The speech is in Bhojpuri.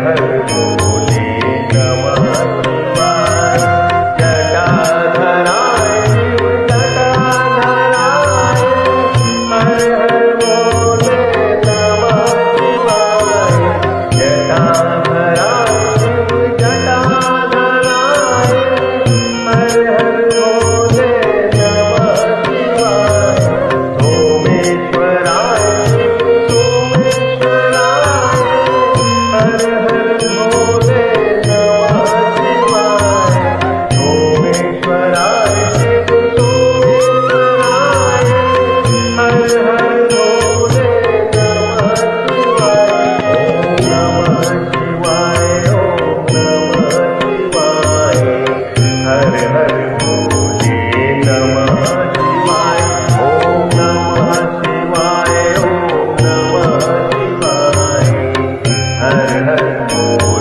हर भोले नमः शिवाय। जटाधराय शिव जटाधराय हर हर भोले नमः शिवाय। जटाधराय शिव जटाधराय हर हर भोले नमः शिवाय। सोमेश्वराय शिव सोमेश्वराय हर हर भोले नमः शिवाय। सोमेश्वराय शिव सोमेश्वराय हर हर भोले नमः शिवाय। ओम नमः शिवाय हर हर भोले नमः शिवाय। ओम नमः शिवाय ओम नमः शिवाय हर हर भोले